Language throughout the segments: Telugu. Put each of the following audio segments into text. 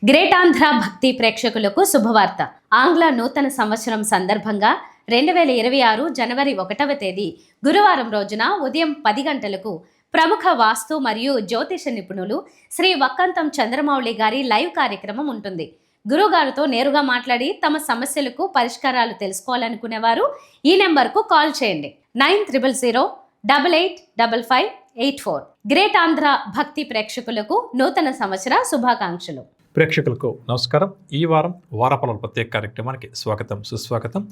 గ్రేట్ ఆంధ్ర భక్తి ప్రేక్షకులకు శుభవార్త. ఆంగ్ల నూతన సంవత్సరం సందర్భంగా 2026 జనవరి 1వ తేదీ గురువారం రోజున ఉదయం 10 గంటలకు ప్రముఖ వాస్తు మరియు జ్యోతిష నిపుణులు శ్రీ వక్కంతం చంద్రమౌళి గారి లైవ్ కార్యక్రమం ఉంటుంది. గురుగారితో నేరుగా మాట్లాడి తమ సమస్యలకు పరిష్కారాలు తెలుసుకోవాలనుకునేవారు ఈ నెంబర్కు కాల్ చేయండి. 9000885584. గ్రేట్ ఆంధ్ర భక్తి ప్రేక్షకులకు నూతన సంవత్సర శుభాకాంక్షలు. ప్రేక్షకులకు నమస్కారం. ఈ వారం వారఫలాల ప్రత్యేక కార్యక్రమానికి స్వాగతం, సుస్వాగతం.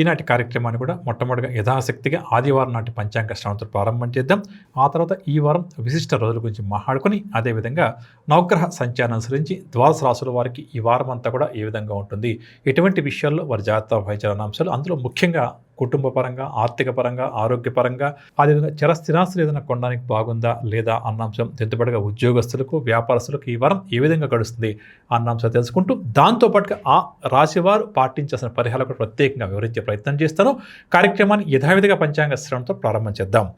ఈనాటి కార్యక్రమాన్ని కూడా మొట్టమొదటిగా యథాశక్తిగా ఆదివారం నాటి పంచాంగ శ్రవణంతో ప్రారంభం చేద్దాం. ఆ తర్వాత ఈ వారం విశిష్ట రోజుల గురించి మాట్లాడుకుని అదేవిధంగా నవగ్రహ సంచారం అనుసరించి ద్వాదశ రాశుల వారికి ఈ వారం అంతా కూడా ఏ విధంగా ఉంటుంది, ఎటువంటి విషయాల్లో వారి జాగ్రత్త వహించాలన్న అంశాలు, అందులో ముఖ్యంగా కుటుంబ పరంగా, ఆర్థిక పరంగా, ఆరోగ్యపరంగా, అదేవిధంగా చరస్థిరాస్తులు ఏదైనా కొనడానికి బాగుందా లేదా అన్న అంశం, తెంతుపడిగా ఉద్యోగస్తులకు, వ్యాపారస్తులకు ఈ వారం ఏ విధంగా గడుస్తుంది అన్న అంశం తెలుసుకుంటూ దాంతోపాటుగా ఆ రాశివారు పాటించాల్సిన పరిహారాలు ప్రత్యేకంగా వివరించే ప్రయత్నం చేస్తాను. కార్యక్రమాన్ని యథావిధిగా పంచాంగ శ్రవణంతో ప్రారంభం చేద్దాం.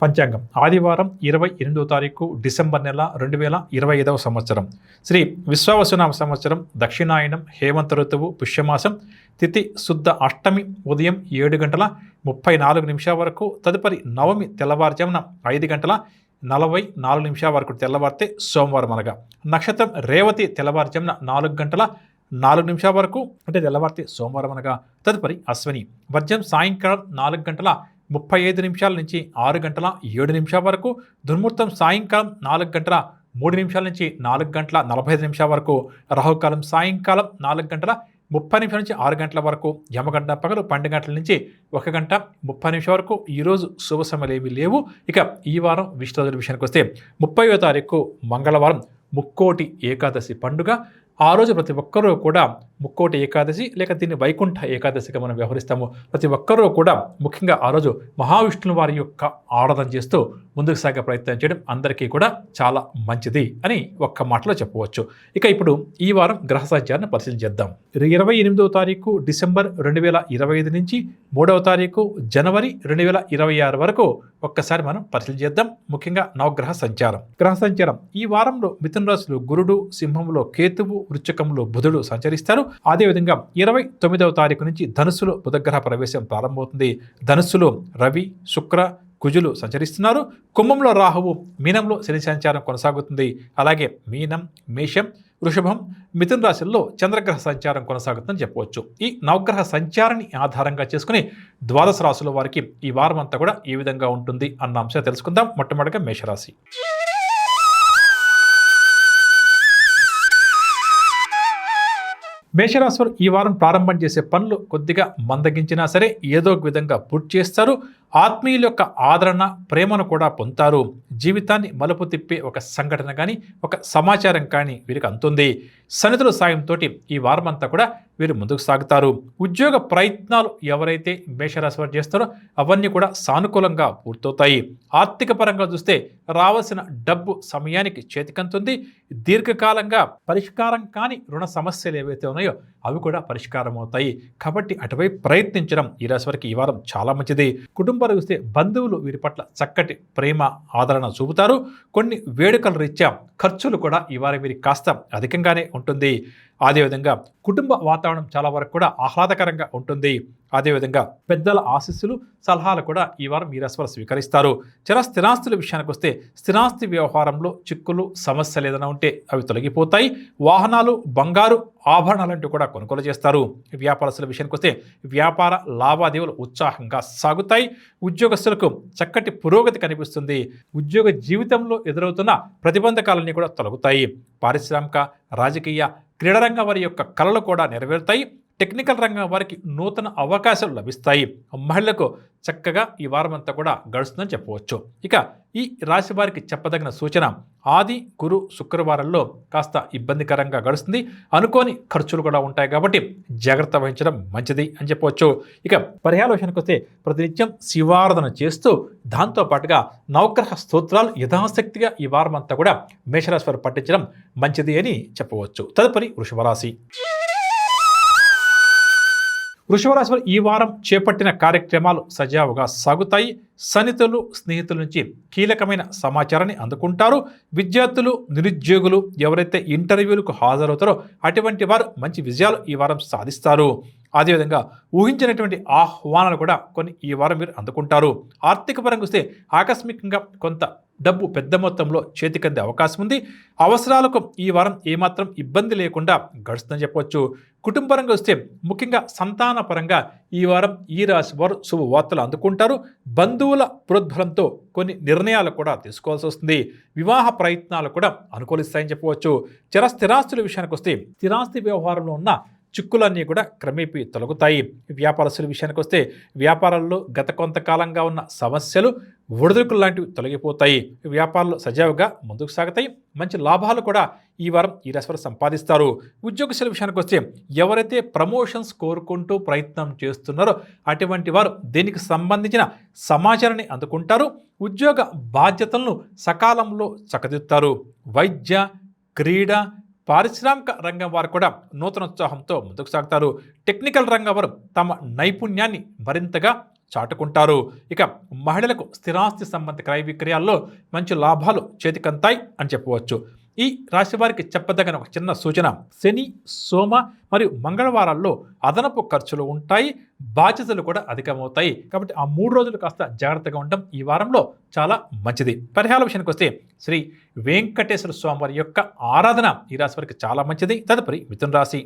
పంచాంగం ఆదివారం 28వ తారీఖు డిసెంబర్ నెల 2025 సంవత్సరం. శ్రీ విశ్వావసునామ సంవత్సరం, దక్షిణాయనం, హేమంత ఋతువు, పుష్యమాసం, తిథి శుద్ధ అష్టమి ఉదయం 7:34 వరకు, తదుపరి నవమి తెల్లవారుజామున 5:44 వరకు తెల్లవారితే సోమవారం అనగా. నక్షత్రం రేవతి తెల్లవారుజామున 4:04 వరకు అంటే తెల్లవారితే సోమవారం అనగా. తదుపరి అశ్విని. వర్జం సాయంకాలం 4:35 నుంచి 6:07 వరకు. దుర్ముహూర్తం సాయంకాలం 4:03 నుంచి 4:45 వరకు. రాహుకాలం సాయంకాలం 4:30 నుంచి 6 గంటల వరకు. యమగంట పగలు 12 గంటల నుంచి 1:30 వరకు. ఈరోజు శుభ సమయాలు ఏమీ లేవు. ఇక ఈ వారం విష్ణు రోజుల విషయానికి వస్తే 30వ తారీఖు మంగళవారం ముక్కోటి ఏకాదశి పండుగ. ఆ రోజు ప్రతి ఒక్కరూ కూడా ముక్కోటి ఏకాదశి లేక దీన్ని వైకుంఠ ఏకాదశిగా మనం వ్యవహరిస్తాము. ప్రతి ఒక్కరూ కూడా ముఖ్యంగా ఆ రోజు మహావిష్ణువు వారి యొక్క ఆరాధన చేస్తూ ముందుకు సాగే ప్రయత్నం చేయడం అందరికీ కూడా చాలా మంచిది అని ఒక్క మాటలో చెప్పవచ్చు. ఇక ఇప్పుడు ఈ వారం గ్రహ సంచారాన్ని పరిశీలించేద్దాం. 28వ తారీఖు డిసెంబర్ 2025 నుంచి 3వ తారీఖు జనవరి 2026 వరకు ఒక్కసారి మనం పరిశీలించేద్దాం. ముఖ్యంగా నవగ్రహ సంచారం. గ్రహ సంచారం ఈ వారంలో మిథున రాశిలో గురుడు, సింహంలో కేతువు, వృశ్చికంలో బుధుడు సంచరిస్తారు. అదేవిధంగా 29వ తారీఖు నుంచి ధనుస్సులో బుధగ్రహ ప్రవేశం ప్రారంభమవుతుంది. ధనుస్సులో రవి, శుక్ర, కుజులు సంచరిస్తున్నారు. కుంభంలో రాహువు, మీనంలో శని సంచారం కొనసాగుతుంది. అలాగే మీనం, మేషం, వృషభం, మిథున రాశుల్లో చంద్రగ్రహ సంచారం కొనసాగుతుందని చెప్పవచ్చు. ఈ నవగ్రహ సంచారాన్ని ఆధారంగా చేసుకుని ద్వాదశ రాశుల వారికి ఈ వారం అంతా కూడా ఏ విధంగా ఉంటుంది అన్న అంశం తెలుసుకుందాం. మొట్టమొదటిగా మేషరాశి. మేషరాశి వారు ఈ వారం ప్రారంభం చేసే పనులు కొద్దిగా మందగించినా సరే ఏదో ఒక విధంగా పూర్తి చేస్తారు. ఆత్మీయుల యొక్క ఆదరణ, ప్రేమను కూడా పొందుతారు. జీవితాన్ని మలుపు తిప్పే ఒక సంఘటన కానీ, ఒక సమాచారం కానీ వీరికి అందుతుంది. సన్నిధుల సాయంతో ఈ వారం అంతా కూడా వీరు ముందుకు సాగుతారు. ఉద్యోగ ప్రయత్నాలు ఎవరైతే మేషరాశి వారు చేస్తారో అవన్నీ కూడా సానుకూలంగా పూర్తవుతాయి. ఆర్థిక పరంగా చూస్తే రావాల్సిన డబ్బు సమయానికి చేతికంతుంది. దీర్ఘకాలంగా పరిష్కారం కాని రుణ సమస్యలు ఏవైతే ఉన్నాయో అవి కూడా పరిష్కారం అవుతాయి. కాబట్టి అటువైపు ప్రయత్నించడం ఈ రాశి వారికి ఈ వారం చాలా మంచిది. కుటుంబాలు చూస్తే బంధువులు వీరి పట్ల చక్కటి ప్రేమ, ఆదరణ చూపుతారు. కొన్ని వేడుకల రీత్యా ఖర్చులు కూడా ఈ వారం వీరికి కాస్త అధికంగానే ఉంటుంది. అదేవిధంగా కుటుంబ వాతావరణం చాలా వరకు కూడా ఆహ్లాదకరంగా ఉంటుంది. అదేవిధంగా పెద్దల ఆశీస్సులు, సలహాలు కూడా ఈ వారం ఈ రాశి వారు స్వీకరిస్తారు. స్థిరాస్తుల విషయానికి వస్తే స్థిరాస్తి వ్యవహారంలో చిక్కులు, సమస్యలు ఏదైనా ఉంటే అవి తొలగిపోతాయి. వాహనాలు, బంగారు ఆభరణాలంటూ కూడా కొనుగోలు చేస్తారు. వ్యాపారస్తుల విషయానికి వస్తే వ్యాపార లావాదేవీలు ఉత్సాహంగా సాగుతాయి. ఉద్యోగస్తులకు చక్కటి పురోగతి కనిపిస్తుంది. ఉద్యోగ జీవితంలో ఎదురవుతున్న ప్రతిబంధకాలన్నీ కూడా తొలగుతాయి. పారిశ్రామిక, రాజకీయ, క్రీడారంగం వారి యొక్క కళలు కూడా నెరవేరుతాయి. టెక్నికల్ రంగం వారికి నూతన అవకాశాలు లభిస్తాయి. మహిళలకు చక్కగా ఈ వారం అంతా కూడా గడుస్తుందని చెప్పవచ్చు. ఇక ఈ రాశి వారికి చెప్పదగిన సూచన, ఆది, గురు, శుక్రవారంలో కాస్త ఇబ్బందికరంగా గడుస్తుంది. అనుకోని ఖర్చులు కూడా ఉంటాయి కాబట్టి జాగ్రత్త వహించడం మంచిది అని చెప్పవచ్చు. ఇక పరిహార విషయానికి వస్తే ప్రతినిత్యం శివారాధన చేస్తూ దాంతోపాటుగా నవగ్రహ స్తోత్రాలు యథాశక్తిగా ఈ వారం అంతా కూడా మేషరాశి వారు పఠించడం మంచిది అని చెప్పవచ్చు. తదుపరి వృషభరాశి. వృషభరాశి వారు ఈ వారం చేపట్టిన కార్యక్రమాలు సజావుగా సాగుతాయి. సన్నిహితులు స్నేహితుల నుంచి కీలకమైన సమాచారాన్ని అందుకుంటారు. విద్యార్థులు నిరుద్యోగులు ఎవరైతే ఇంటర్వ్యూలకు హాజరవుతారో అటువంటి వారు మంచి విజయాలు ఈ వారం సాధిస్తారు. అదేవిధంగా ఊహించినటువంటి ఆహ్వానాలు కూడా కొన్ని ఈ వారం మీరు అందుకుంటారు. ఆర్థిక పరంగా వస్తే ఆకస్మికంగా కొంత డబ్బు పెద్ద మొత్తంలో చేతికందే అవకాశం ఉంది. అవసరాలకు ఈ వారం ఏమాత్రం ఇబ్బంది లేకుండా గడుస్తుందని చెప్పవచ్చు. కుటుంబపరంగా వస్తే ముఖ్యంగా సంతాన పరంగా ఈ వారం ఈ రాశి వారు శుభవార్తలు అందుకుంటారు. బంధువుల ప్రోద్బలంతో కొన్ని నిర్ణయాలు కూడా తీసుకోవాల్సి వస్తుంది. వివాహ ప్రయత్నాలు కూడా అనుకూలిస్తాయని చెప్పవచ్చు. స్థిరాస్తుల విషయానికి వస్తే స్థిరాస్తి వ్యవహారంలో ఉన్న చిక్కులన్నీ కూడా క్రమేపీ తొలగుతాయి. వ్యాపారస్తుల విషయానికి వస్తే వ్యాపారాల్లో గత కొంతకాలంగా ఉన్న సమస్యలు ఒడిదుడుకులు లాంటివి తొలగిపోతాయి. వ్యాపారాలు సజావుగా ముందుకు సాగుతాయి. మంచి లాభాలు కూడా ఈ వారం ఈ రాశి వారు సంపాదిస్తారు. ఉద్యోగస్తుల విషయానికి వస్తే ఎవరైతే ప్రమోషన్స్ కోరుకుంటూ ప్రయత్నం చేస్తున్నారో అటువంటి వారు దీనికి సంబంధించిన సమాచారాన్ని అందుకుంటారు. ఉద్యోగ బాధ్యతలను సకాలంలో చక్కదిద్దుతారు. వైద్య, క్రీడ, పారిశ్రామిక రంగం వారు కూడా నూతన ఉత్సాహంతో ముందుకు సాగుతారు. టెక్నికల్ రంగం వారు తమ నైపుణ్యాన్ని మరింతగా చాటుకుంటారు. ఇక మహిళలకు స్థిరాస్తి సంబంధిత క్రయ విక్రయాల్లో మంచి లాభాలు చేతికంతాయి అని చెప్పవచ్చు. ఈ రాశి వారికి చెప్పదగిన ఒక చిన్న సూచన: శని, సోమ మరియు మంగళవారాల్లో అదనపు ఖర్చులు ఉంటాయి, బాధ్యతలు కూడా అధికమవుతాయి. కాబట్టి ఆ 3 రోజులు కాస్త జాగ్రత్తగా ఉండడం ఈ వారంలో చాలా మంచిది. పరిహార విషయానికి వస్తే శ్రీ వెంకటేశ్వర స్వామి వారి యొక్క ఆరాధన ఈ రాశి వారికి చాలా మంచిది. తదుపరి మిథున రాశి.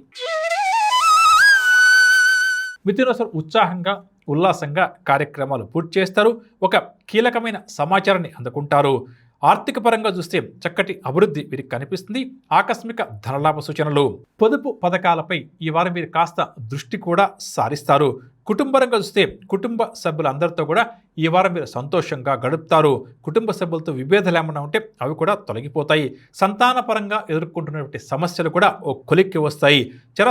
మిథున రాశి ఉత్సాహంగా ఉల్లాసంగా కార్యక్రమాలు పూర్తి చేస్తారు. ఒక కీలకమైన సమాచారాన్ని అందుకుంటారు. ఆర్థిక పరంగా చూస్తే చక్కటి అభివృద్ధి వీరికి కనిపిస్తుంది. ఆకస్మిక ధనలాభ సూచనలు. పొదుపు పథకాలపై ఈ వారం వీరు కాస్త దృష్టి కూడా సారిస్తారు. కుటుంబరంగా చూస్తే కుటుంబ సభ్యులందరితో కూడా ఈ వారం మీరు సంతోషంగా గడుపుతారు. కుటుంబ సభ్యులతో విభేదాలు ఏమన్నా ఉంటే అవి కూడా తొలగిపోతాయి. సంతానపరంగా ఎదుర్కొంటున్నటువంటి సమస్యలు కూడా ఓ కొలిక్కి వస్తాయి.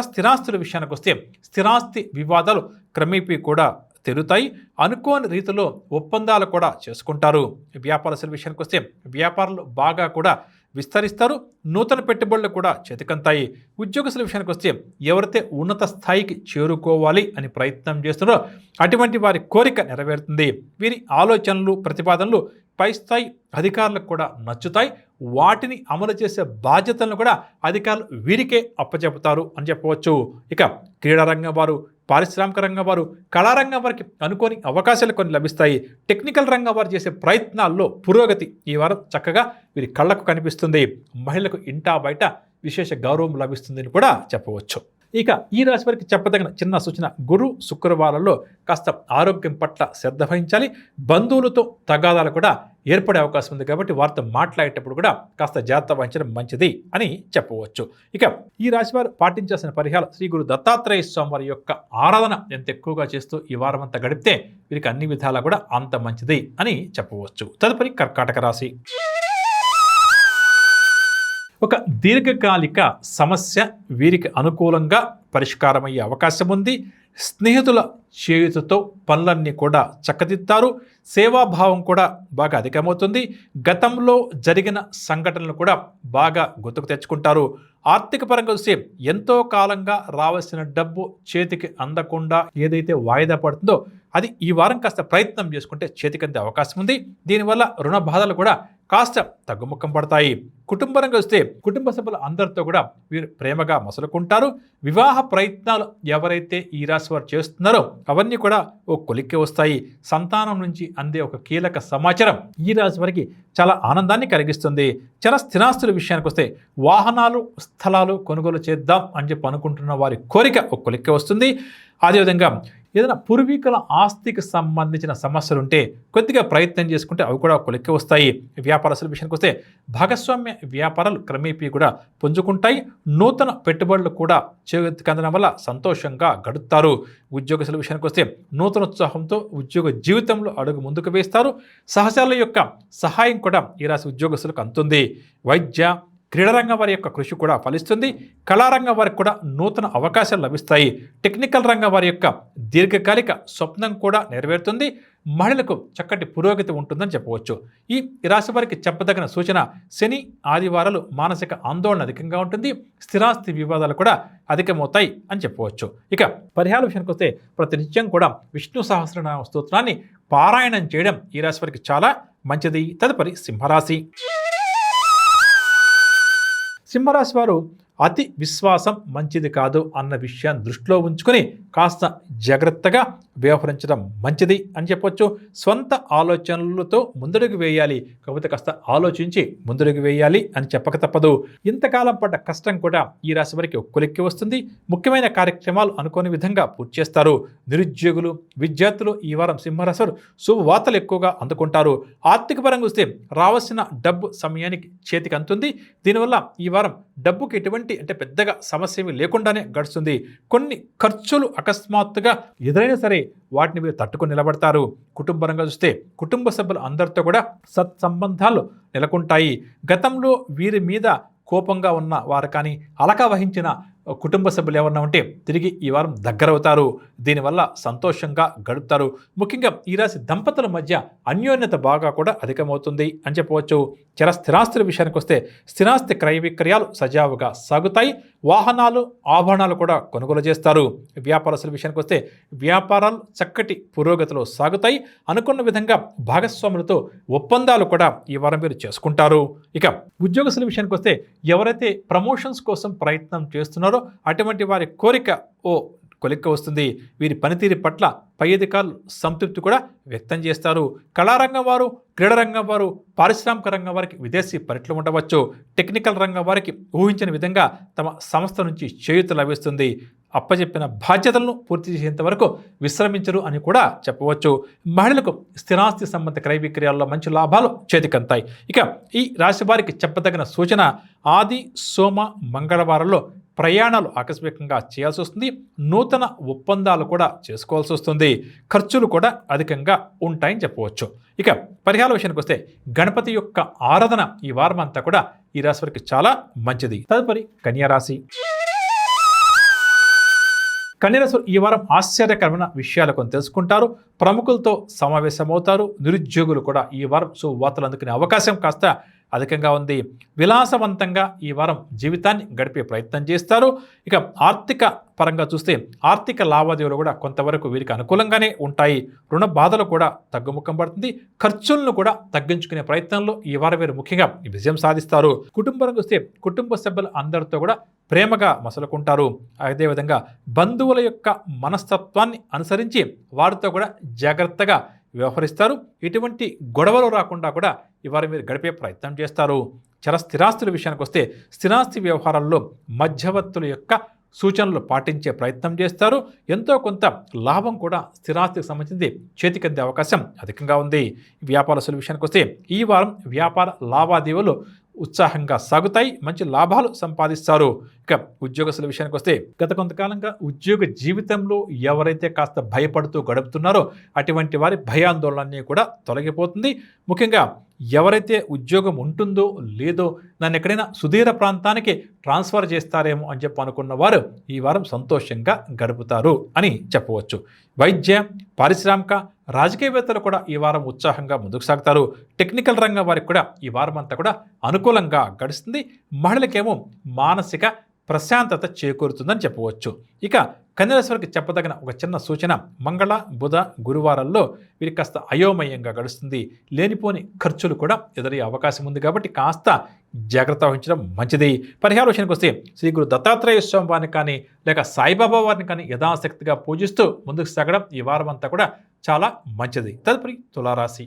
స్థిరాస్తుల విషయానికి వస్తే స్థిరాస్తి వివాదాలు క్రమేపీ కూడా తెరుతాయి. అనుకోని రీతిలో ఒప్పందాలు కూడా చేసుకుంటారు. వ్యాపారస్తుల విషయానికి వస్తే వ్యాపారాలు బాగా కూడా విస్తరిస్తారు. నూతన పెట్టుబడులు కూడా చేతికంతాయి. ఉద్యోగస్తుల విషయానికి వస్తే ఎవరైతే ఉన్నత స్థాయికి చేరుకోవాలి అని ప్రయత్నం చేస్తున్నారో అటువంటి వారి కోరిక నెరవేరుతుంది. వీరి ఆలోచనలు, ప్రతిపాదనలు పై స్థాయి అధికారులకు కూడా నచ్చుతాయి. వాటిని అమలు చేసే బాధ్యతలను కూడా అధికారులు వీరికే అప్పచెపుతారు అని చెప్పవచ్చు. ఇక క్రీడారంగం వారు, పారిశ్రామిక రంగం వారు, కళారంగం వారికి అనుకోని అవకాశాలు కొన్ని లభిస్తాయి. టెక్నికల్ రంగం వారు చేసే ప్రయత్నాల్లో పురోగతి ఈ వారం చక్కగా వీరి కళ్ళకు కనిపిస్తుంది. మహిళలకు ఇంటా బయట విశేష గౌరవం లభిస్తుందని కూడా చెప్పవచ్చు. ఇక ఈ రాశి వారికి చెప్పదగిన చిన్న సూచన: గురు, శుక్రవారాల్లో కాస్త ఆరోగ్యం పట్ల శ్రద్ధ వహించాలి. బంధువులతో తగాదాలు కూడా ఏర్పడే అవకాశం ఉంది కాబట్టి వారితో మాట్లాడేటప్పుడు కూడా కాస్త జాగ్రత్త వహించడం మంచిది అని చెప్పవచ్చు. ఇక ఈ రాశి వారు పాటించాల్సిన పరిహారం: శ్రీ గురు దత్తాత్రేయ స్వామి వారి యొక్క ఆరాధన ఎంత ఎక్కువగా చేస్తూ ఈ వారం అంతా గడిపితే వీరికి అన్ని విధాలా కూడా అంత మంచిది అని చెప్పవచ్చు. తదుపరి కర్కాటక రాశి. ఒక దీర్ఘకాలిక సమస్య వీరికి అనుకూలంగా పరిష్కారమయ్యే అవకాశం ఉంది. స్నేహితుల చేయుతతో పనులన్నీ కూడా చక్కదిద్దారు. సేవాభావం కూడా బాగా అధికమవుతుంది. గతంలో జరిగిన సంఘటనలు కూడా బాగా గుర్తుకు తెచ్చుకుంటారు. ఆర్థిక పరంగా చూస్తే ఎంతో కాలంగా రావాల్సిన డబ్బు చేతికి అందకుండా ఏదైతే వాయిదా పడుతుందో అది ఈ వారం కాస్త ప్రయత్నం చేసుకుంటే చేతికి అందే అవకాశం ఉంది. దీనివల్ల రుణ బాధలు కూడా కాస్త తగ్గుముఖం పడతాయి. కుటుంబరంగా వస్తే కుటుంబ సభ్యులు అందరితో కూడా వీరు ప్రేమగా మసలుకుంటారు. వివాహ ప్రయత్నాలు ఎవరైతే ఈ రాశి వారు చేస్తున్నారో అవన్నీ కూడా ఓ కొలిక్కి వస్తాయి. సంతానం నుంచి అందే ఒక కీలక సమాచారం ఈ రాశి వారికి చాలా ఆనందాన్ని కలిగిస్తుంది. స్థిరాస్తుల విషయానికి వస్తే వాహనాలు, స్థలాలు కొనుగోలు చేద్దాం అని చెప్పి అనుకుంటున్న వారి కోరిక ఒక కొలిక్కి వస్తుంది. అదేవిధంగా ఏదైనా పూర్వీకుల ఆస్తికి సంబంధించిన సమస్యలు ఉంటే కొద్దిగా ప్రయత్నం చేసుకుంటే అవి కూడా కొలిక్కి వస్తాయి. వ్యాపారస్తుల విషయానికి వస్తే భాగస్వామ్య వ్యాపారాలు క్రమేపీ కూడా పుంజుకుంటాయి. నూతన పెట్టుబడులు కూడా చేతికి అందడం వల్ల సంతోషంగా గడుపుతారు. ఉద్యోగస్తుల విషయానికి వస్తే నూతన ఉత్సాహంతో ఉద్యోగ జీవితంలో అడుగు ముందుకు వేస్తారు. సహచరుల యొక్క సహాయం కూడా ఈ రాశి ఉద్యోగస్తులకు అందుతుంది. వైద్య, క్రీడారంగం వారి యొక్క కృషి కూడా ఫలిస్తుంది. కళారంగం వారికి కూడా నూతన అవకాశాలు లభిస్తాయి. టెక్నికల్ రంగం వారి యొక్క దీర్ఘకాలిక స్వప్నం కూడా నెరవేరుతుంది. మహిళలకు చక్కటి పురోగతి ఉంటుందని చెప్పవచ్చు. ఈ రాశి వారికి చెప్పదగిన సూచన: శని, ఆదివారాలు మానసిక ఆందోళన అధికంగా ఉంటుంది. స్థిరాస్తి వివాదాలు కూడా అధికమవుతాయి అని చెప్పవచ్చు. ఇక పరిహార విషయానికి వస్తే ప్రతినిత్యం కూడా విష్ణు సహస్రనామ స్తోత్రాన్ని పారాయణం చేయడం ఈ రాశి వారికి చాలా మంచిది. తదుపరి సింహరాశి. సింహరాశి వారు అతి విశ్వాసం మంచిది కాదు అన్న విషయాన్ని దృష్టిలో ఉంచుకొని కాస్త జాగ్రత్తగా వ్యవహరించడం మంచిది అని చెప్పొచ్చు. స్వంత ఆలోచనలతో ముందడుగు వేయాలి, కాకపోతే కాస్త ఆలోచించి ముందడుగు వేయాలి అని చెప్పక తప్పదు. ఇంతకాలం పడ్డ కష్టం కూడా ఈ రాశి వారికి ఒక్కొలిక్కి వస్తుంది. ముఖ్యమైన కార్యక్రమాలు అనుకోని విధంగా పూర్తి చేస్తారు. నిరుద్యోగులు, విద్యార్థులు ఈ వారం సింహరాశి వారు శుభవార్తలు ఎక్కువగా అందుకుంటారు. ఆర్థిక పరంగా వస్తే రావాల్సిన డబ్బు సమయానికి చేతికి అందుతుంది. దీనివల్ల ఈ వారం డబ్బుకి ఎటువంటి అంటే పెద్దగా సమస్య ఏమీ లేకుండానే గడుస్తుంది. కొన్ని ఖర్చులు అకస్మాత్తుగా ఎదురైనా సరే వాటిని మీరు తట్టుకొని నిలబడతారు. కుటుంబరంగా చూస్తే కుటుంబ సభ్యులు అందరితో కూడా సత్సంబంధాలు నెలకొంటాయి. గతంలో వీరి మీద కోపంగా ఉన్న వారు కానీ అలక వహించిన కుటుంబ సభ్యులు ఎవరన్నా ఉంటే తిరిగి ఈ వారం దగ్గరవుతారు. దీనివల్ల సంతోషంగా గడుపుతారు. ముఖ్యంగా ఈ రాశి దంపతుల మధ్య అన్యోన్యత బాగా కూడా అధికమవుతుంది అని చెప్పవచ్చు. స్థిరాస్తుల విషయానికి వస్తే స్థిరాస్తి క్రయ విక్రయాలు సజావుగా సాగుతాయి. వాహనాలు, ఆభరణాలు కూడా కొనుగోలు చేస్తారు. వ్యాపారస్తుల విషయానికి వస్తే వ్యాపారాలు చక్కటి పురోగతిలో సాగుతాయి. అనుకున్న విధంగా భాగస్వాములతో ఒప్పందాలు కూడా ఈ వారం మీరు చేసుకుంటారు. ఇక ఉద్యోగస్తుల విషయానికి వస్తే ఎవరైతే ప్రమోషన్స్ కోసం ప్రయత్నం చేస్తున్నారో అటువంటి వారి కోరిక కొలిక్క వస్తుంది. వీరి పనితీరు పట్ల పై అధికారులు సంతృప్తి కూడా వ్యక్తం చేస్తారు. కళారంగం వారు, క్రీడా రంగం వారు, పారిశ్రామిక రంగం వారికి విదేశీ పర్యటనలు ఉండవచ్చు. టెక్నికల్ రంగం వారికి ఊహించిన విధంగా తమ సంస్థ నుంచి చేయూత లభిస్తుంది. అప్పచెప్పిన బాధ్యతలను పూర్తి చేసేంత వరకు విశ్రమించరు అని కూడా చెప్పవచ్చు. మహిళలకు స్థిరాస్తి సంబంధ క్రయ విక్రయాల్లో మంచి లాభాలు చేతికంతాయి. ఇక ఈ రాశి వారికి చెప్పదగిన సూచన ఆది, సోమ, మంగళవారంలో ప్రయాణాలు ఆకస్మికంగా చేయాల్సి వస్తుంది. నూతన ఒప్పందాలు కూడా చేసుకోవాల్సి వస్తుంది. ఖర్చులు కూడా అధికంగా ఉంటాయని చెప్పవచ్చు. ఇక పరిహార విషయానికి వస్తే గణపతి యొక్క ఆరాధన ఈ వారం అంతా కూడా ఈ రాశి వారికి చాలా మంచిది. తదుపరి కన్యారాశి. కన్యారాశి ఈ వారం ఆశ్చర్యకరమైన విషయాలు కొన్ని తెలుసుకుంటారు. ప్రముఖులతో సమావేశమవుతారు. నిరుద్యోగులు కూడా ఈ వారం శుభవార్తలు అందుకునే అవకాశం కాస్త అధికంగా ఉంది. విలాసవంతంగా ఈ వారం జీవితాన్ని గడిపే ప్రయత్నం చేస్తారు. ఇక ఆర్థిక పరంగా చూస్తే ఆర్థిక లావాదేవీలు కూడా కొంతవరకు వీరికి అనుకూలంగానే ఉంటాయి. రుణ బాధలు కూడా తగ్గుముఖం పడుతుంది. ఖర్చులను కూడా తగ్గించుకునే ప్రయత్నంలో ఈ వారం వీరు ముఖ్యంగా విజయం సాధిస్తారు. కుటుంబరంగా వస్తే కుటుంబ సభ్యులు అందరితో కూడా ప్రేమగా మసలుకుంటారు. అదేవిధంగా బంధువుల యొక్క మనస్తత్వాన్ని అనుసరించి వారితో కూడా జాగ్రత్తగా వ్యవహరిస్తారు. ఎటువంటి గొడవలు రాకుండా కూడా ఇవాళ మీరు గడిపే ప్రయత్నం చేస్తారు. స్థిరాస్తుల విషయానికి వస్తే స్థిరాస్తి వ్యవహారాల్లో మధ్యవర్తుల యొక్క సూచనలు పాటించే ప్రయత్నం చేస్తారు. ఎంతో కొంత లాభం కూడా స్థిరాస్తికి సంబంధించి చేతికందే అవకాశం అధికంగా ఉంది. వ్యాపారస్తుల విషయానికి వస్తే ఈ వారం వ్యాపార లావాదేవీలు ఉత్సాహంగా సాగుతాయి. మంచి లాభాలు సంపాదిస్తారు. ఇక ఉద్యోగస్తుల విషయానికి వస్తే గత కొంతకాలంగా ఉద్యోగ జీవితంలో ఎవరైతే కాస్త భయపడుతూ గడుపుతున్నారో అటువంటి వారి భయాందోళనన్నీ కూడా తొలగిపోతుంది. ముఖ్యంగా ఎవరైతే ఉద్యోగం ఉంటుందో లేదో నన్ను ఎక్కడైనా సుదూర ప్రాంతానికి ట్రాన్స్ఫర్ చేస్తారేమో అని చెప్పి అనుకున్న వారు ఈ వారం సంతోషంగా గడుపుతారు అని చెప్పవచ్చు. వైద్య, పారిశ్రామిక, రాజకీయవేత్తలు కూడా ఈ వారం ఉత్సాహంగా ముందుకు సాగుతారు. టెక్నికల్ రంగం వారికి కూడా ఈ వారం అంతా కూడా అనుకూలంగా గడుస్తుంది. మహిళలకేమో మానసిక ప్రశాంతత చేకూరుతుందని చెప్పవచ్చు. ఇక కన్యారాశి వారికి చెప్పదగిన ఒక చిన్న సూచన మంగళ, బుధ, గురువారాల్లో వీరికి కాస్త అయోమయంగా గడుస్తుంది. లేనిపోని ఖర్చులు కూడా ఎదురయ్యే అవకాశం ఉంది కాబట్టి కాస్త జాగ్రత్త వహించడం మంచిది. పరిహార విషయానికి వస్తే శ్రీ గురు దత్తాత్రేయ స్వామి వారిని కానీ లేక సాయిబాబా వారిని కానీ యథాశక్తిగా పూజిస్తూ ముందుకు సాగడం ఈ వారం అంతా కూడా చాలా మంచిది. తదుపరి తులారాశి.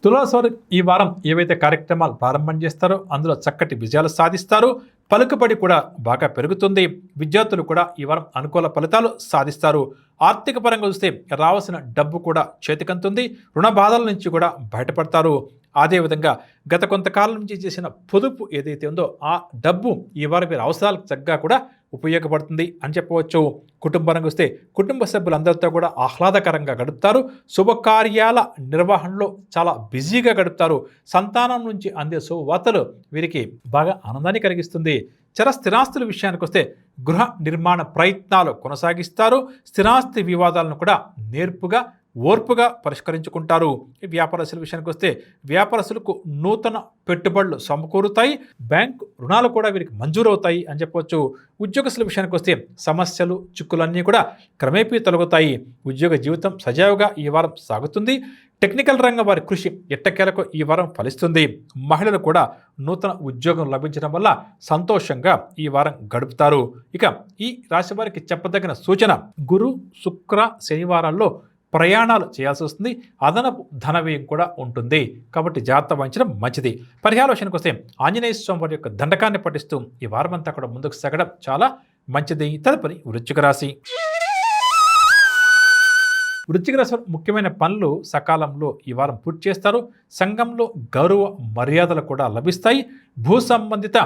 తులారాశి వారు ఈ వారం ఏవైతే కార్యక్రమాలు ప్రారంభం చేస్తారో అందులో చక్కటి విజయాలు సాధిస్తారు. పలుకుబడి కూడా బాగా పెరుగుతుంది. విద్యార్థులు కూడా ఈ వారం అనుకూల ఫలితాలు సాధిస్తారు. ఆర్థిక పరంగా చూస్తే రావాల్సిన డబ్బు కూడా చేతికంతుంది. రుణ బాధల నుంచి కూడా బయటపడతారు. అదేవిధంగా గత కొంతకాలం నుంచి చేసిన పొదుపు ఏదైతే ఉందో ఆ డబ్బు ఈ వారం వీరి అవసరాలకు తగ్గ కూడా ఉపయోగపడుతుంది అని చెప్పవచ్చు. కుటుంబరంగా వస్తే కుటుంబ సభ్యులందరితో కూడా ఆహ్లాదకరంగా గడుపుతారు. శుభకార్యాల నిర్వహణలో చాలా బిజీగా గడుపుతారు. సంతానం నుంచి అందే శుభవార్తలు వీరికి బాగా ఆనందాన్ని కలిగిస్తుంది. స్థిరాస్తుల విషయానికి వస్తే గృహ నిర్మాణ ప్రయత్నాలు కొనసాగిస్తారు. స్థిరాస్తి వివాదాలను కూడా నేర్పుగా ఓర్పుగా పరిష్కరించుకుంటారు. ఈ వ్యాపారస్తుల విషయానికి వస్తే వ్యాపారస్తులకు నూతన పెట్టుబడులు సమకూరుతాయి. బ్యాంకు రుణాలు కూడా వీరికి మంజూరవుతాయి అని చెప్పవచ్చు. ఉద్యోగస్తుల విషయానికి వస్తే సమస్యలు చిక్కులన్నీ కూడా క్రమేపీ తొలగుతాయి. ఉద్యోగ జీవితం సజావుగా ఈ వారం సాగుతుంది. టెక్నికల్ రంగం వారి కృషి ఎట్టకేలకు ఈ వారం ఫలిస్తుంది. మహిళలు కూడా నూతన ఉద్యోగం లభించడం వల్ల సంతోషంగా ఈ వారం గడుపుతారు. ఇక ఈ రాశి వారికి చెప్పదగిన సూచన, గురు శుక్ర శనివారాల్లో ప్రయాణాలు చేయాల్సి వస్తుంది. అదనపు ధన వ్యయం కూడా ఉంటుంది. కాబట్టి జాగ్రత్త వహించడం మంచిది. పరిహార విషయానికి వస్తే ఆంజనేయ స్వామి వారి యొక్క దండకాన్ని పఠిస్తూ ఈ వారం అంతా కూడా ముందుకు సాగడం చాలా మంచిది. తదుపరి వృశ్చిక రాశి. వృశ్చిక రాశి వారు ముఖ్యమైన పనులు సకాలంలో ఈ వారం పూర్తి చేస్తారు. సంఘంలో గౌరవ మర్యాదలు కూడా లభిస్తాయి. భూ సంబంధిత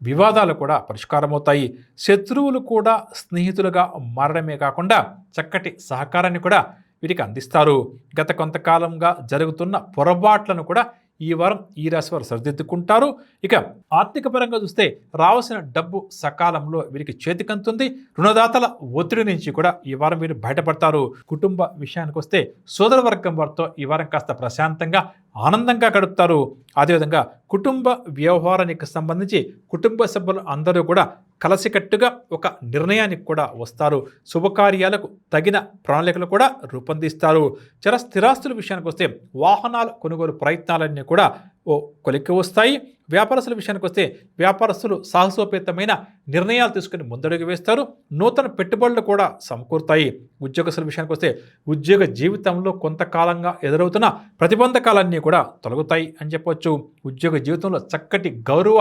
వివాదాలు కూడా పరిష్కారమవుతాయి. శత్రువులు కూడా స్నేహితులుగా మారడమే కాకుండా చక్కటి సహకారాన్ని కూడా వీరికి అందిస్తారు. గత కొంతకాలంగా జరుగుతున్న పొరపాట్లను కూడా ఈ వారం ఈ రాశి వారు సరిదిద్దుకుంటారు. ఇక ఆర్థిక పరంగా చూస్తే రావాల్సిన డబ్బు సకాలంలో వీరికి చేతికంతుంది. రుణదాతల ఒత్తిడి నుంచి కూడా ఈ వారం వీరు బయటపడతారు. కుటుంబ విషయానికి వస్తే సోదర వర్గం వారితో ఈ వారం కాస్త ప్రశాంతంగా ఆనందంగా గడుపుతారు. అదేవిధంగా కుటుంబ వ్యవహారానికి సంబంధించి కుటుంబ సభ్యులు అందరూ కూడా కలిసికట్టుగా ఒక నిర్ణయానికి కూడా వస్తారు. శుభకార్యాలకు తగిన ప్రణాళికలు కూడా రూపొందిస్తారు. స్థిరాస్తుల విషయానికి వస్తే వాహనాల కొనుగోలు ప్రయత్నాలన్నీ కూడా కొలిక్కి వస్తాయి. వ్యాపారస్తుల విషయానికి వస్తే వ్యాపారస్తులు సాహసోపేతమైన నిర్ణయాలు తీసుకుని ముందడుగు వేస్తారు. నూతన పెట్టుబడులు కూడా సమకూరుతాయి. ఉద్యోగస్తుల విషయానికి వస్తే ఉద్యోగ జీవితంలో కొంతకాలంగా ఎదురవుతున్న ప్రతిబంధకాలన్నీ కూడా తొలగుతాయి అని చెప్పవచ్చు. ఉద్యోగ జీవితంలో చక్కటి గౌరవ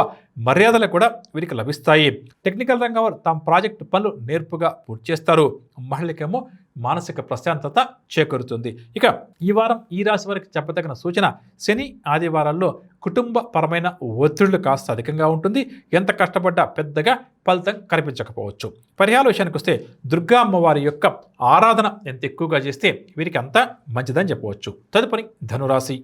మర్యాదలు కూడా వీరికి లభిస్తాయి. టెక్నికల్ రంగం వారు తమ ప్రాజెక్టు పనులు నేర్పుగా పూర్తి చేస్తారు. మహిళలకేమో మానసిక ప్రశాంతత చేకూరుతుంది. ఇక ఈ వారం ఈ రాశి వారికి చెప్పదగిన సూచన, శని ఆదివారాల్లో కుటుంబ పరమైన ఒత్తిళ్లు కాస్త అధికంగా ఉంటుంది. ఎంత కష్టపడ్డా పెద్దగా ఫలితం కనిపించకపోవచ్చు. పరిహార విషయానికి వస్తే దుర్గా అమ్మవారి యొక్క ఆరాధన ఎంత ఎక్కువగా చేస్తే వీరికి అంత మంచిదని చెప్పవచ్చు. తదుపరి ధనురాశి.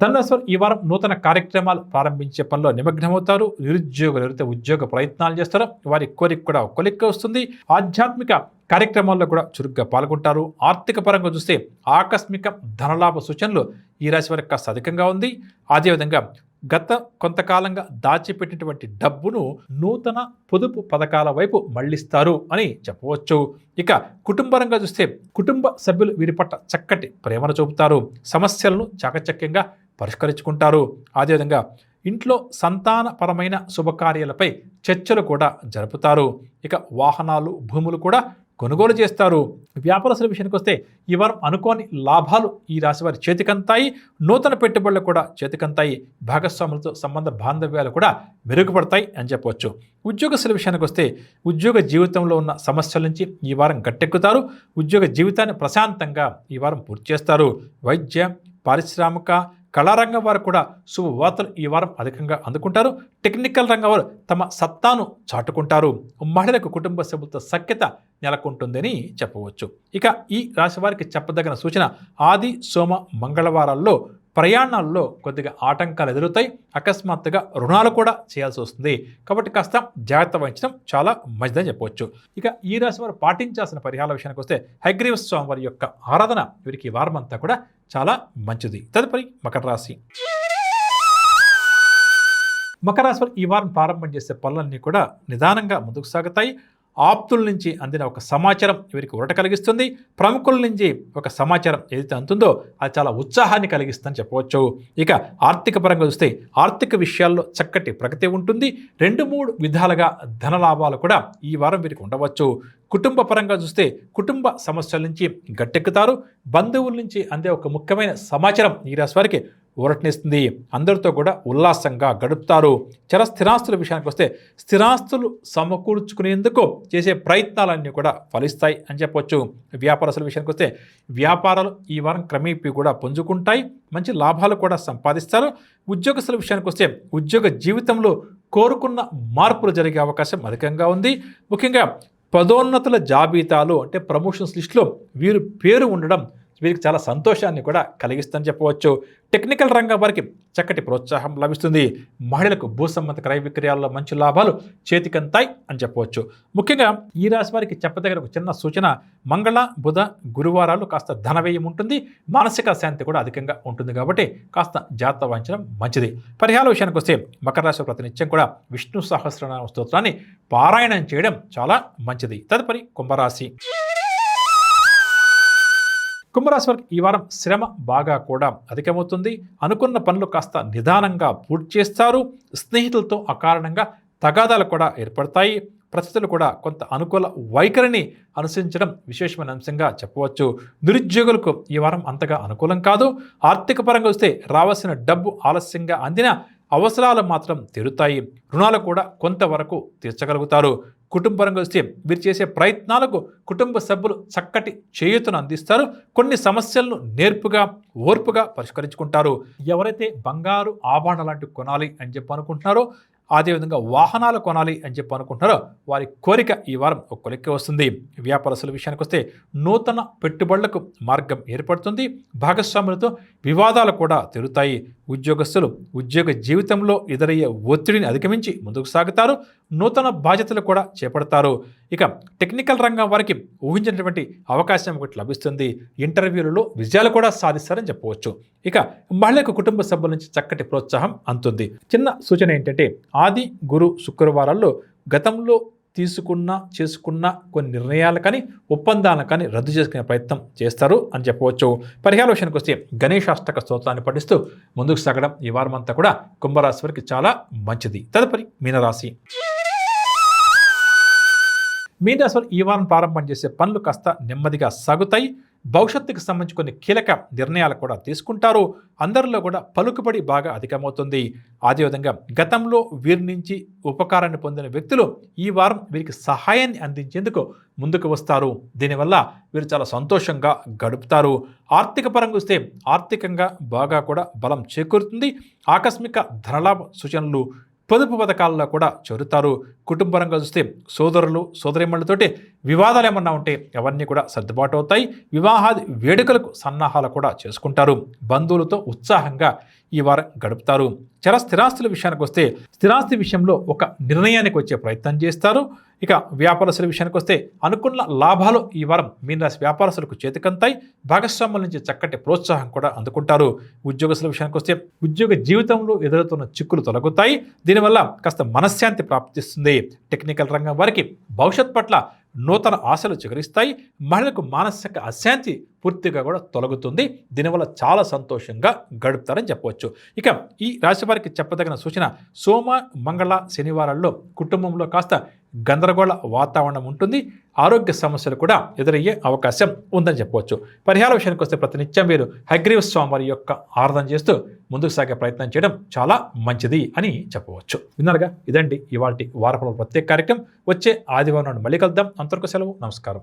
ధనురాశి ఈ వారం నూతన కార్యక్రమాలు ప్రారంభించే పనిలో నిమగ్నమవుతారు. నిరుద్యోగులు ఉద్యోగ ప్రయత్నాలు చేస్తారు. వారి కోరిక కూడా కొలిక్కి వస్తుంది. ఆధ్యాత్మిక కార్యక్రమాల్లో కూడా చురుగ్గా పాల్గొంటారు. ఆర్థిక పరంగా చూస్తే ఆకస్మిక ధనలాభ సూచనలు ఈ రాశి వారికి కాస్త అధికంగా ఉంది. అదేవిధంగా గత కొంతకాలంగా దాచిపెట్టినటువంటి డబ్బును నూతన పొదుపు పథకాల వైపు మళ్లిస్తారు అని చెప్పవచ్చు. ఇక కుటుంబరంగా చూస్తే కుటుంబ సభ్యులు వీరి పట్ల చక్కటి ప్రేమను చూపుతారు. సమస్యలను చాకచక్యంగా పరిష్కరించుకుంటారు. అదేవిధంగా ఇంట్లో సంతానపరమైన శుభకార్యాలపై చర్చలు కూడా జరుపుతారు. ఇక వాహనాలు భూములు కూడా కొనుగోలు చేస్తారు. వ్యాపారస్తుల విషయానికి వస్తే ఈ వారం అనుకోని లాభాలు ఈ రాశి వారి చేతికంతాయి. నూతన పెట్టుబడులు కూడా చేతికంతాయి. భాగస్వాములతో సంబంధ బాంధవ్యాలు కూడా మెరుగుపడతాయి అని చెప్పవచ్చు. ఉద్యోగస్తుల విషయానికి వస్తే ఉద్యోగ జీవితంలో ఉన్న సమస్యల నుంచి ఈ వారం గట్టెక్కుతారు. ఉద్యోగ జీవితాన్ని ప్రశాంతంగా ఈ వారం పూర్తి చేస్తారు. వైద్య, పారిశ్రామిక, కళారంగం వారు కూడా శుభవార్తలు ఈ వారం అధికంగా అందుకుంటారు. టెక్నికల్ రంగం వారు తమ సత్తాను చాటుకుంటారు. మహిళలకు కుటుంబ సభ్యులతో సఖ్యత నెలకొంటుందని చెప్పవచ్చు. ఇక ఈ రాశి వారికి చెప్పదగిన సూచన, ఆది సోమ మంగళవారాల్లో ప్రయాణాల్లో కొద్దిగా ఆటంకాలు ఎదురుతాయి. అకస్మాత్తుగా రుణాలు కూడా చేయాల్సి వస్తుంది. కాబట్టి కాస్త జాగ్రత్త వహించడం చాలా మంచిదని చెప్పవచ్చు. ఇక ఈ రాశి వారు పాటించాల్సిన పరిహారాల విషయానికి వస్తే హయగ్రీవ స్వామి వారి యొక్క ఆరాధన వీరికి ఈ వారం అంతా కూడా చాలా మంచిది. తదుపరి మకర రాశి. మకర రాశి వారు ఈ వారం ప్రారంభం చేసే పనులన్నీ కూడా నిదానంగా ముందుకు సాగుతాయి. ఆప్తుల నుంచి అందిన ఒక సమాచారం వీరికి ఊరట కలిగిస్తుంది. ప్రముఖుల నుంచి ఒక సమాచారం ఏదైతే అందుతుందో అది చాలా ఉత్సాహాన్ని కలిగిస్తుందని చెప్పవచ్చు. ఇక ఆర్థిక పరంగా చూస్తే ఆర్థిక విషయాల్లో చక్కటి ప్రగతి ఉంటుంది. 2-3 విధాలుగా ధన లాభాలు కూడా ఈ వారం వీరికి ఉండవచ్చు. కుటుంబ పరంగా చూస్తే కుటుంబ సమస్యల నుంచి గట్టెక్కుతారు. బంధువుల నుంచి అందే ఒక ముఖ్యమైన సమాచారం ఈ రాశి వారికి ఊరటనిస్తుంది. అందరితో కూడా ఉల్లాసంగా గడుపుతారు. స్థిరాస్తుల విషయానికి వస్తే స్థిరాస్తులు సమకూర్చుకునేందుకు చేసే ప్రయత్నాలన్నీ కూడా ఫలిస్తాయి అని చెప్పవచ్చు. వ్యాపారస్తుల విషయానికి వస్తే వ్యాపారాలు ఈ వారం క్రమేపీ కూడా పుంజుకుంటాయి. మంచి లాభాలు కూడా సంపాదిస్తారు. ఉద్యోగస్తుల విషయానికి వస్తే ఉద్యోగ జీవితంలో కోరుకున్న మార్పులు జరిగే అవకాశం అధికంగా ఉంది. ముఖ్యంగా పదోన్నతుల జాబితాలో అంటే ప్రమోషన్స్ లిస్టులో వీరు పేరు ఉండడం వీరికి చాలా సంతోషాన్ని కూడా కలిగిస్తుందని చెప్పవచ్చు. టెక్నికల్ రంగం వారికి చక్కటి ప్రోత్సాహం లభిస్తుంది. మహిళలకు భూ సంబంధ క్రయ విక్రయాల్లో మంచి లాభాలు చేతికంతాయి అని చెప్పవచ్చు. ముఖ్యంగా ఈ రాశి వారికి చెప్పదగిన ఒక చిన్న సూచన, మంగళ బుధ గురువారాలు కాస్త ధన వ్యయం ఉంటుంది, మానసిక శాంతి కూడా అధికంగా ఉంటుంది కాబట్టి కాస్త జాగ్రత్త వహించడం మంచిది. పరిహార విషయానికి వస్తే మకర రాశి ప్రతినిత్యం కూడా విష్ణు సహస్రనామ స్తోత్రాన్ని పారాయణం చేయడం చాలా మంచిది. తదుపరి కుంభరాశి. కుంభరాశి వారికి ఈ వారం శ్రమ బాగా కూడా అధికమవుతుంది. అనుకున్న పనులు కాస్త నిదానంగా పూర్తి చేస్తారు. స్నేహితులతో అకారణంగా తగాదాలు కూడా ఏర్పడతాయి. పరిస్థితులు కూడా కొంత అనుకూల వైఖరిని అనుసరించడం విశేషమైన అంశంగా చెప్పవచ్చు. నిరుద్యోగులకు ఈ వారం అంతగా అనుకూలం కాదు. ఆర్థిక పరంగా వస్తే రావాల్సిన డబ్బు ఆలస్యంగా అందినా అవసరాలు మాత్రం తీరుతాయి. రుణాలు కూడా కొంతవరకు తీర్చగలుగుతారు. కుటుంబపరంగా వస్తే వీరు చేసే ప్రయత్నాలకు కుటుంబ సభ్యులు చక్కటి చేయూతను అందిస్తారు. కొన్ని సమస్యలను నేర్పుగా ఓర్పుగా పరిష్కరించుకుంటారు. ఎవరైతే బంగారు ఆభరణ లాంటివి కొనాలి అని చెప్పి అనుకుంటున్నారో, అదేవిధంగా వాహనాలు కొనాలి అని చెప్పి అనుకుంటున్నారో వారి కోరిక ఈ వారం ఒక కొలిక్కి వస్తుంది. వ్యాపారస్తుల విషయానికి వస్తే నూతన పెట్టుబడులకు మార్గం ఏర్పడుతుంది. భాగస్వాములతో వివాదాలు కూడా తీరుతాయి. ఉద్యోగస్తులు ఉద్యోగ జీవితంలో ఎదురయ్యే ఒత్తిడిని అధిగమించి ముందుకు సాగుతారు. నూతన బాధ్యతలు కూడా చేపడతారు. ఇక టెక్నికల్ రంగం వారికి ఊహించినటువంటి అవకాశం ఒకటి లభిస్తుంది. ఇంటర్వ్యూలలో విజయాలు కూడా సాధిస్తారని చెప్పవచ్చు. ఇక మహిళలకు కుటుంబ సభ్యుల నుంచి చక్కటి ప్రోత్సాహం అందుతుంది. చిన్న సూచన ఏంటంటే, ఆది గురు శుక్రవారాల్లో గతంలో చేసుకున్న కొన్ని నిర్ణయాలు కానీ ఒప్పందాలను కానీ రద్దు చేసుకునే ప్రయత్నం చేస్తారు అని చెప్పవచ్చు. పరిహార విషయానికి వస్తే గణేశాష్టక స్తోత్రాన్ని పఠిస్తూ ముందుకు సాగడం ఈ వారం అంతా కూడా కుంభరాశి వారికి చాలా మంచిది. తదుపరి మీనరాశి. మీనరాశి వారు ఈ వారం ప్రారంభం చేసే పనులు కాస్త నెమ్మదిగా సాగుతాయి. భవిష్యత్తుకు సంబంధించి కొన్ని కీలక నిర్ణయాలు కూడా తీసుకుంటారు. అందరిలో కూడా పలుకుబడి బాగా అధికమవుతుంది. అదేవిధంగా గతంలో వీరి నుంచి ఉపకారాన్ని పొందిన వ్యక్తులు ఈ వారం వీరికి సహాయాన్ని అందించేందుకు ముందుకు వస్తారు. దీనివల్ల వీరు చాలా సంతోషంగా గడుపుతారు. ఆర్థిక పరంగా వస్తే ఆర్థికంగా బాగా కూడా బలం చేకూరుతుంది. ఆకస్మిక ధనలాభ సూచనలు పొదుపు పథకాల్లో కూడా చేరుతారు. కుటుంబరంగా చూస్తే సోదరులు సోదరిమణులతోటి వివాదాలు ఏమన్నా ఉంటే అవన్నీ కూడా సర్దుబాటు అవుతాయి. వివాహాది వేడుకలకు సన్నాహాలు కూడా చేసుకుంటారు. బంధువులతో ఉత్సాహంగా ఈ వారం గడుపుతారు. స్థిరాస్తుల విషయానికి వస్తే స్థిరాస్తి విషయంలో ఒక నిర్ణయానికి వచ్చే ప్రయత్నం చేస్తారు. ఇక వ్యాపారస్తుల విషయానికి వస్తే అనుకున్న లాభాలు ఈ వారం మీనరాశి వ్యాపారస్తులకు చేతికంతాయి. భాగస్వాముల నుంచి చక్కటి ప్రోత్సాహం కూడా అందుకుంటారు. ఉద్యోగస్తుల విషయానికి వస్తే ఉద్యోగ జీవితంలో ఎదురవుతున్న చిక్కులు తొలగుతాయి. దీనివల్ల కాస్త మనశ్శాంతి ప్రాప్తిస్తుంది. టెక్నికల్ రంగం వారికి భవిష్యత్ పట్ల నూతన ఆశలు చిగురిస్తాయి. మహిళలకు మానసిక అశాంతి పూర్తిగా కూడా తొలగుతుంది. దీనివల్ల చాలా సంతోషంగా గడుపుతారని చెప్పవచ్చు. ఇక ఈ రాశి వారికి చెప్పదగిన సూచన, సోమ మంగళ శనివారాల్లో కుటుంబంలో కాస్త గందరగోళ వాతావరణం ఉంటుంది. ఆరోగ్య సమస్యలు కూడా ఎదురయ్యే అవకాశం ఉందని చెప్పవచ్చు. పరిహార విషయానికి వస్తే ప్రతినిత్యం మీరు హయగ్రీవ స్వామి యొక్క ఆరాధన చేస్తూ ముందుకు సాగే ప్రయత్నం చేయడం చాలా మంచిది అని చెప్పవచ్చు. విన్నారుగా, ఇదండి ఇవాల్టి వారఫలం ప్రత్యేక కార్యక్రమం. వచ్చే ఆదివారం నాడు మళ్ళీ కలుద్దాం. అంతవరకు సెలవు. నమస్కారం.